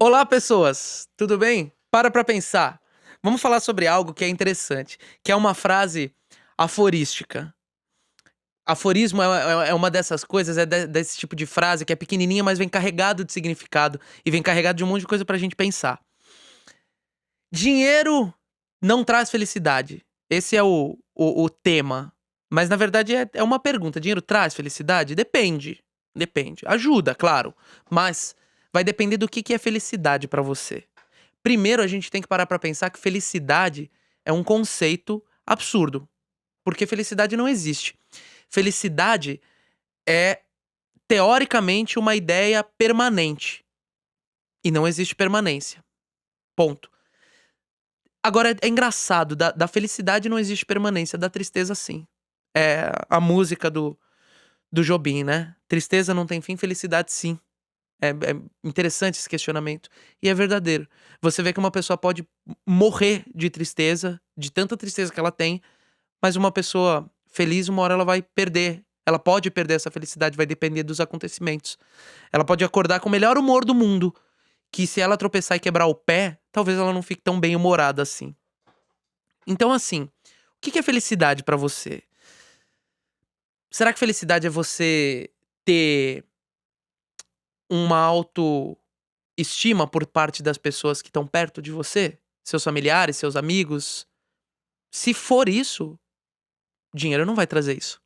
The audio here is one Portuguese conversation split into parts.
Olá, pessoas! Tudo bem? Para pra pensar. Vamos falar sobre algo que é interessante, que é uma frase aforística. Aforismo é uma dessas coisas, desse tipo de frase que é pequenininha, mas vem carregado de significado e vem carregado de um monte de coisa pra gente pensar. Dinheiro não traz felicidade. Esse é o tema. Mas na verdade é uma pergunta. Dinheiro traz felicidade? Depende. Depende. Ajuda, claro. Mas vai depender do que é felicidade pra você. Primeiro, a gente tem que parar pra pensar que felicidade é um conceito absurdo. Porque felicidade não existe. Felicidade é, teoricamente, uma ideia permanente. E não existe permanência. Ponto. Agora, é engraçado, da felicidade não existe permanência, da tristeza sim. É a música do Jobim, né? Tristeza não tem fim, felicidade sim. É interessante esse questionamento. E é verdadeiro. Você vê que uma pessoa pode morrer de tristeza, de tanta tristeza que ela tem, mas uma pessoa feliz, uma hora ela vai perder. Ela pode perder essa felicidade, vai depender dos acontecimentos. Ela pode acordar com o melhor humor do mundo, que se ela tropeçar e quebrar o pé, talvez ela não fique tão bem-humorada assim. Então, assim, o que é felicidade pra você? Será que felicidade é você ter uma autoestima por parte das pessoas que estão perto de você? Seus familiares, seus amigos? Se for isso, dinheiro não vai trazer isso.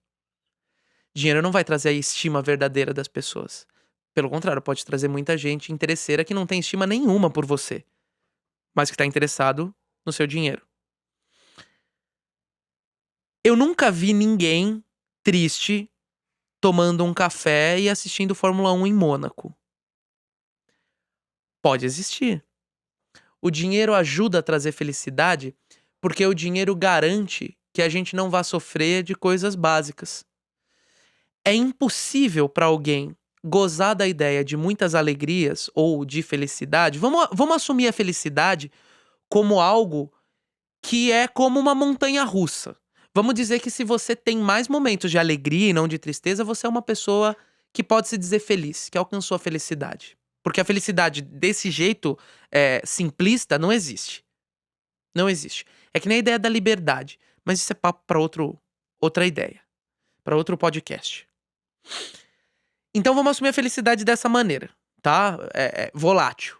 Dinheiro não vai trazer a estima verdadeira das pessoas. Pelo contrário, pode trazer muita gente interesseira que não tem estima nenhuma por você, mas que tá interessado no seu dinheiro. Eu nunca vi ninguém triste tomando um café e assistindo Fórmula 1 em Mônaco. Pode existir. O dinheiro ajuda a trazer felicidade porque o dinheiro garante que a gente não vá sofrer de coisas básicas. É impossível para alguém gozar da ideia de muitas alegrias ou de felicidade. Vamos assumir a felicidade como algo que é como uma montanha russa. Vamos dizer que se você tem mais momentos de alegria e não de tristeza, você é uma pessoa que pode se dizer feliz, que alcançou a felicidade. Porque a felicidade desse jeito simplista não existe. Não existe. É que nem a ideia da liberdade. Mas isso é papo pra outra ideia. Pra outro podcast. Então vamos assumir a felicidade dessa maneira, tá? Volátil.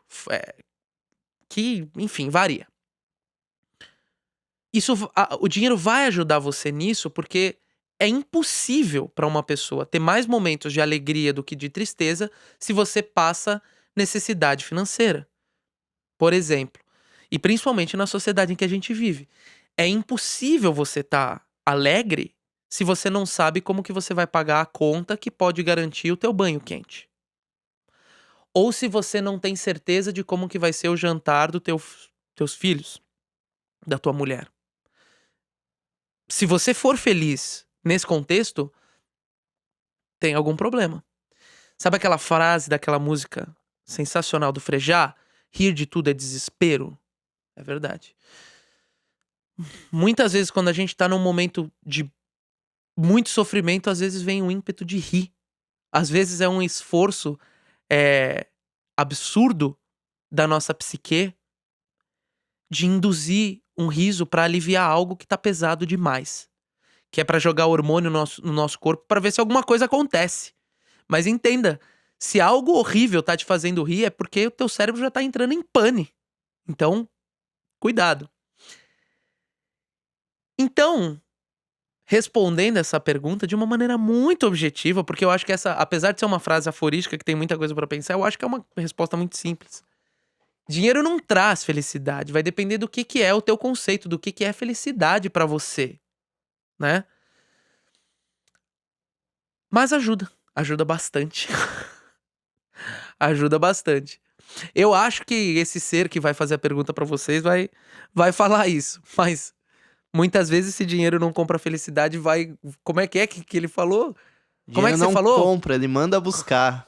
Que, enfim, varia. O dinheiro vai ajudar você nisso porque é impossível para uma pessoa ter mais momentos de alegria do que de tristeza se você passa necessidade financeira. Por exemplo, e principalmente na sociedade em que a gente vive. É impossível você estar alegre se você não sabe como que você vai pagar a conta que pode garantir o teu banho quente. Ou se você não tem certeza de como que vai ser o jantar dos teus filhos, da tua mulher. Se você for feliz nesse contexto, tem algum problema. Sabe aquela frase daquela música sensacional do Frejá? Rir de tudo é desespero? É verdade. Muitas vezes quando a gente tá num momento de muito sofrimento, às vezes vem um ímpeto de rir. Às vezes é um esforço eh, absurdo da nossa psique de induzir um riso pra aliviar algo que tá pesado demais. Que é pra jogar hormônio no nosso corpo pra ver se alguma coisa acontece. Mas entenda, se algo horrível tá te fazendo rir é porque o teu cérebro já tá entrando em pane. Então, cuidado. Então, respondendo essa pergunta de uma maneira muito objetiva, porque eu acho que essa, apesar de ser uma frase aforística que tem muita coisa pra pensar, eu acho que é uma resposta muito simples. Dinheiro não traz felicidade, vai depender do que é o teu conceito, do que é felicidade pra você, né? Mas ajuda bastante. Ajuda bastante. Eu acho que esse ser que vai fazer a pergunta pra vocês vai falar isso, mas muitas vezes esse dinheiro não compra felicidade, vai como é que ele falou? Como é Dinheiro que você não falou? compra, ele manda buscar.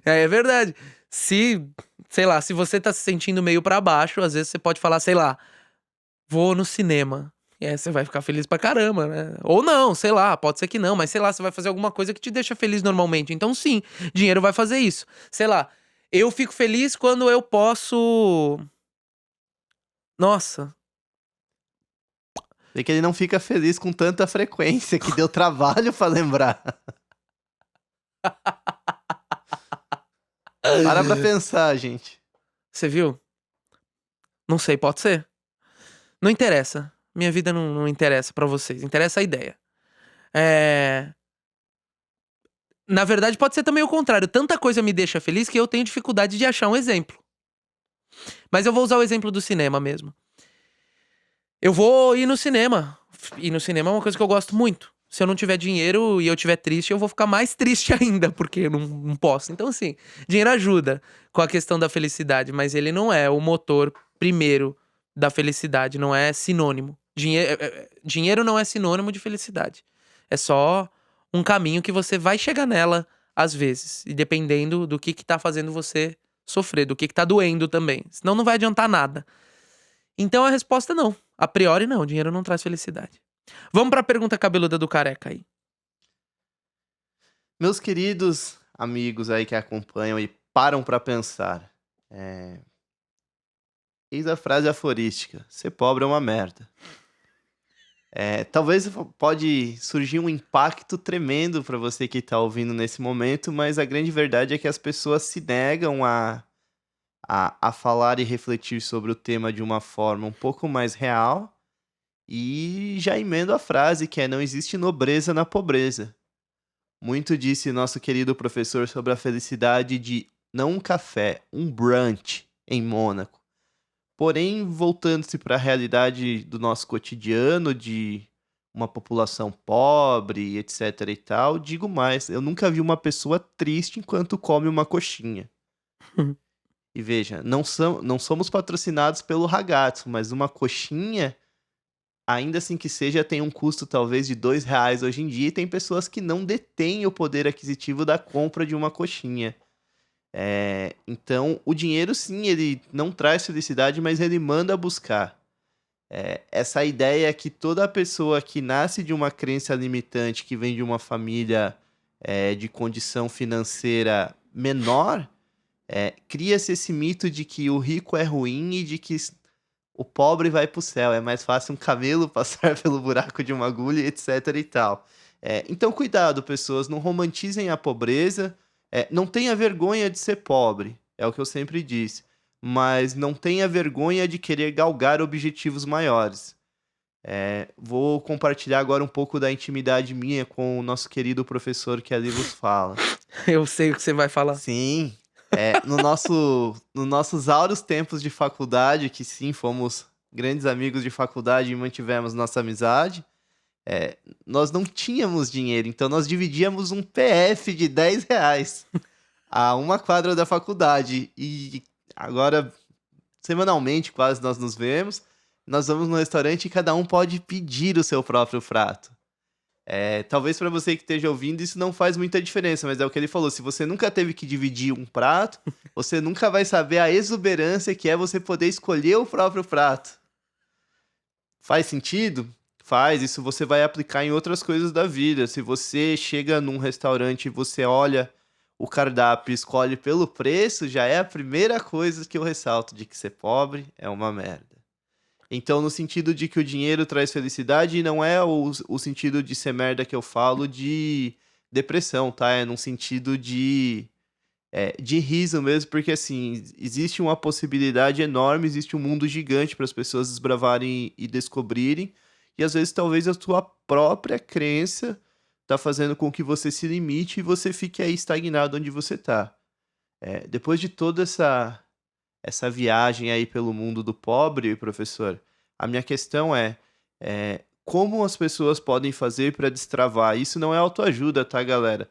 É verdade. Se, sei lá, se você tá se sentindo meio pra baixo, às vezes você pode falar, sei lá, vou no cinema. você vai ficar feliz pra caramba, né? Ou não, sei lá, pode ser que não, mas sei lá, você vai fazer alguma coisa que te deixa feliz normalmente. Então, sim, dinheiro vai fazer isso. Sei lá, eu fico feliz quando eu posso. Nossa. É que ele não fica feliz com tanta frequência, que deu trabalho pra lembrar. Para pra pensar, gente. Você viu? Não sei, pode ser. Não interessa. Minha vida não interessa pra vocês. Interessa a ideia. É. Na verdade, pode ser também o contrário. Tanta coisa me deixa feliz que eu tenho dificuldade de achar um exemplo. Mas eu vou usar o exemplo do cinema mesmo. Eu vou ir no cinema. Ir no cinema é uma coisa que eu gosto muito. Se eu não tiver dinheiro e eu tiver triste, eu vou ficar mais triste ainda, porque eu não posso. Então, assim, dinheiro ajuda com a questão da felicidade, mas ele não é o motor primeiro da felicidade, não é sinônimo. Dinheiro não é sinônimo de felicidade. É só um caminho que você vai chegar nela às vezes, e dependendo do que tá fazendo você sofrer, do que tá doendo também. Senão não vai adiantar nada. Então a resposta é não. A priori não, dinheiro não traz felicidade. Vamos pra pergunta cabeluda do careca aí. Meus queridos amigos aí que acompanham e param pra pensar. Eis a frase aforística. Ser pobre é uma merda. Talvez pode surgir um impacto tremendo pra você que tá ouvindo nesse momento, mas a grande verdade é que as pessoas se negam a falar e refletir sobre o tema de uma forma um pouco mais real. E já emendo a frase que é: não existe nobreza na pobreza. Muito disse nosso querido professor sobre a felicidade de não um café, um brunch em Mônaco. Porém, voltando-se para a realidade do nosso cotidiano, de uma população pobre, etc e tal, digo mais, eu nunca vi uma pessoa triste enquanto come uma coxinha. E veja, não somos patrocinados pelo ragazzo, mas uma coxinha, ainda assim que seja, tem um custo talvez de R$ 2 hoje em dia, e tem pessoas que não detêm o poder aquisitivo da compra de uma coxinha. Então, o dinheiro sim, ele não traz felicidade, mas ele manda buscar. Essa ideia é que toda pessoa que nasce de uma crença limitante, que vem de uma família de condição financeira menor, cria-se esse mito de que o rico é ruim e de que o pobre vai pro céu. É mais fácil um camelo passar pelo buraco de uma agulha, etc e tal. Então, cuidado, pessoas, não romantizem a pobreza. Não tenha vergonha de ser pobre, é o que eu sempre disse. Mas não tenha vergonha de querer galgar objetivos maiores. Vou compartilhar agora um pouco da intimidade minha com o nosso querido professor que ali vos fala. Eu sei o que você vai falar. Sim, nos nossos áureos tempos de faculdade, que sim, fomos grandes amigos de faculdade e mantivemos nossa amizade, nós não tínhamos dinheiro, então nós dividíamos um PF de R$ 10 a uma quadra da faculdade. E agora, semanalmente, quase nós nos vemos, nós vamos no restaurante e cada um pode pedir o seu próprio prato. Talvez para você que esteja ouvindo isso não faz muita diferença, mas é o que ele falou: se você nunca teve que dividir um prato, você nunca vai saber a exuberância que é você poder escolher o próprio prato. Faz sentido? Faz. Isso você vai aplicar em outras coisas da vida. Se você chega num restaurante e você olha o cardápio e escolhe pelo preço, já é a primeira coisa que eu ressalto de que ser pobre é uma merda. Então, no sentido de que o dinheiro traz felicidade, não é o sentido de ser merda que eu falo de depressão, tá? É num sentido de riso mesmo, porque assim, existe uma possibilidade enorme, existe um mundo gigante para as pessoas desbravarem e descobrirem, e às vezes talvez a sua própria crença tá fazendo com que você se limite e você fique aí estagnado onde você tá. Depois de toda essa viagem aí pelo mundo do pobre, professor, a minha questão como as pessoas podem fazer para destravar? Isso não é autoajuda, tá, galera?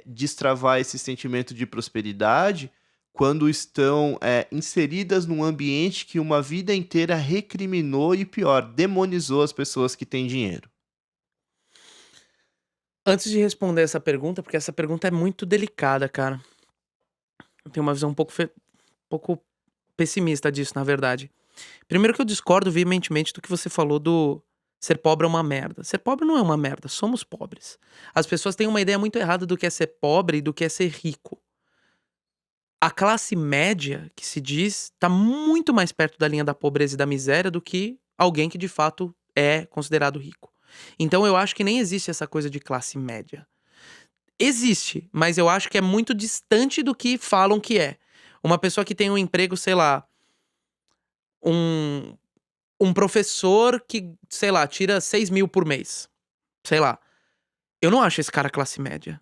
Destravar esse sentimento de prosperidade quando estão inseridas num ambiente que uma vida inteira recriminou e, pior, demonizou as pessoas que têm dinheiro. Antes de responder essa pergunta, porque essa pergunta é muito delicada, cara. Eu tenho uma visão um pouco pessimista disso, na verdade. Primeiro que eu discordo veementemente do que você falou Ser pobre é uma merda. Ser pobre não é uma merda, somos pobres. As pessoas têm uma ideia muito errada do que é ser pobre e do que é ser rico. A classe média, que se diz, tá muito mais perto da linha da pobreza e da miséria do que alguém que de fato é considerado rico. Então eu acho que nem existe essa coisa de classe média. Existe, mas eu acho que é muito distante do que falam que é. Uma pessoa que tem um emprego, sei lá, um professor que, sei lá, tira 6 mil por mês. Sei lá. Eu não acho esse cara classe média.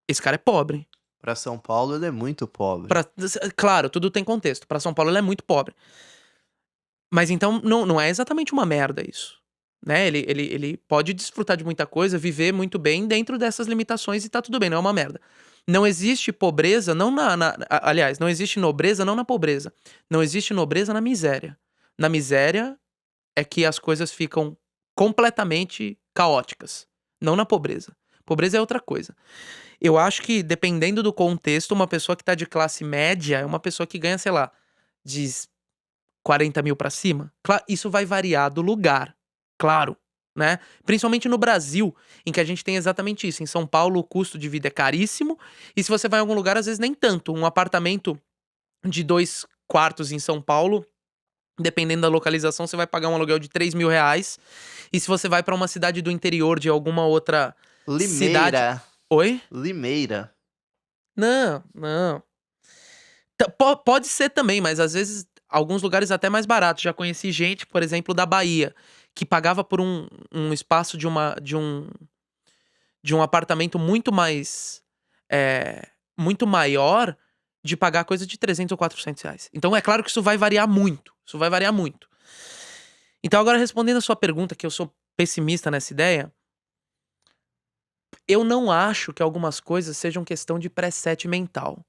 Esse cara é pobre. Pra São Paulo, ele é muito pobre. Claro, tudo tem contexto. Pra São Paulo ele é muito pobre. Mas então não é exatamente uma merda isso. Né? Ele pode desfrutar de muita coisa, viver muito bem dentro dessas limitações e tá tudo bem, não é uma merda. Não existe pobreza, não aliás, não existe nobreza, não na pobreza. Não existe nobreza na miséria. Na miséria é que as coisas ficam completamente caóticas. Não na pobreza. Pobreza é outra coisa. Eu acho que, dependendo do contexto, uma pessoa que tá de classe média é uma pessoa que ganha, sei lá, de 40 mil pra cima. Isso vai variar do lugar, claro, né? Principalmente no Brasil, em que a gente tem exatamente isso. Em São Paulo, o custo de vida é caríssimo. E se você vai em algum lugar, às vezes nem tanto. Um apartamento de 2 quartos em São Paulo, dependendo da localização, você vai pagar um aluguel de 3 mil reais. E se você vai pra uma cidade do interior de alguma outra cidade... Limeira. Oi? Limeira. Não. Pode ser também, mas às vezes alguns lugares até mais baratos. Já conheci gente, por exemplo, da Bahia, que pagava por um espaço de um apartamento muito mais... muito maior, de pagar coisa de 300 ou 400 reais. Então é claro que isso vai variar muito. Isso vai variar muito. Então agora respondendo a sua pergunta, que eu sou pessimista nessa ideia, eu não acho que algumas coisas sejam questão de preset mental.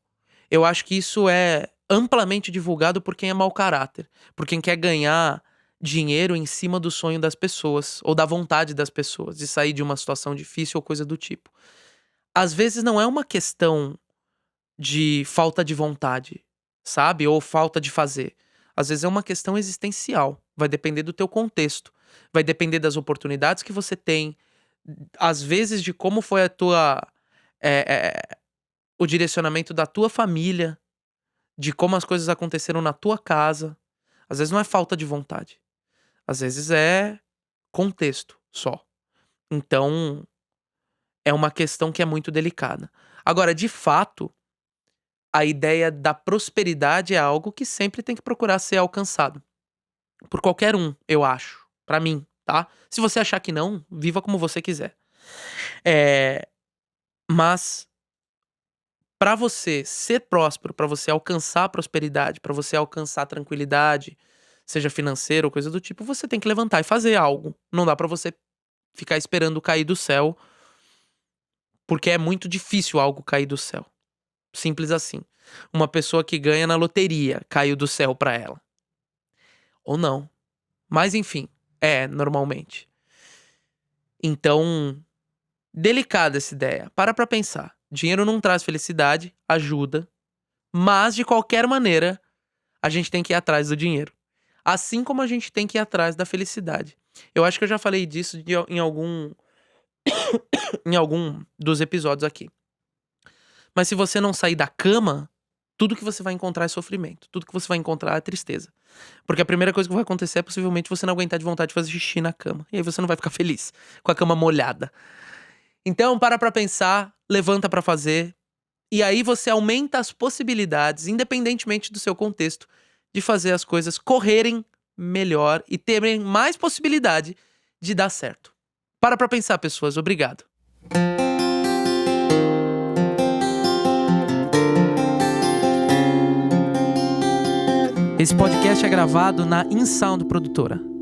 Eu acho que isso é amplamente divulgado por quem é mau caráter. Por quem quer ganhar dinheiro em cima do sonho das pessoas. Ou da vontade das pessoas. De sair de uma situação difícil ou coisa do tipo. Às vezes não é uma questão de falta de vontade, sabe? Ou falta de fazer. Às vezes é uma questão existencial. Vai depender do teu contexto. Vai depender das oportunidades que você tem. Às vezes de como foi o direcionamento da tua família, de como as coisas aconteceram na tua casa. Às vezes não é falta de vontade. Às vezes é contexto só. Então, é uma questão que é muito delicada. Agora, de fato, a ideia da prosperidade é algo que sempre tem que procurar ser alcançado. Por qualquer um, eu acho. Pra mim, tá? Se você achar que não, viva como você quiser. Mas pra você ser próspero, pra você alcançar a prosperidade, pra você alcançar a tranquilidade, seja financeira ou coisa do tipo, você tem que levantar e fazer algo. Não dá pra você ficar esperando cair do céu, porque é muito difícil algo cair do céu. Simples assim. Uma pessoa que ganha na loteria caiu do céu pra ela. Ou não. Mas enfim, normalmente. Então, delicada essa ideia. Para pra pensar. Dinheiro não traz felicidade, ajuda. Mas, de qualquer maneira, a gente tem que ir atrás do dinheiro. Assim como a gente tem que ir atrás da felicidade. Eu acho que eu já falei disso em algum dos episódios aqui. Mas se você não sair da cama, tudo que você vai encontrar é sofrimento. Tudo que você vai encontrar é tristeza. Porque a primeira coisa que vai acontecer é possivelmente você não aguentar de vontade de fazer xixi na cama. E aí você não vai ficar feliz com a cama molhada. Então, para pra pensar, levanta pra fazer. E aí você aumenta as possibilidades, independentemente do seu contexto, de fazer as coisas correrem melhor e terem mais possibilidade de dar certo. Para pra pensar, pessoas. Obrigado. Esse podcast é gravado na InSound Produtora.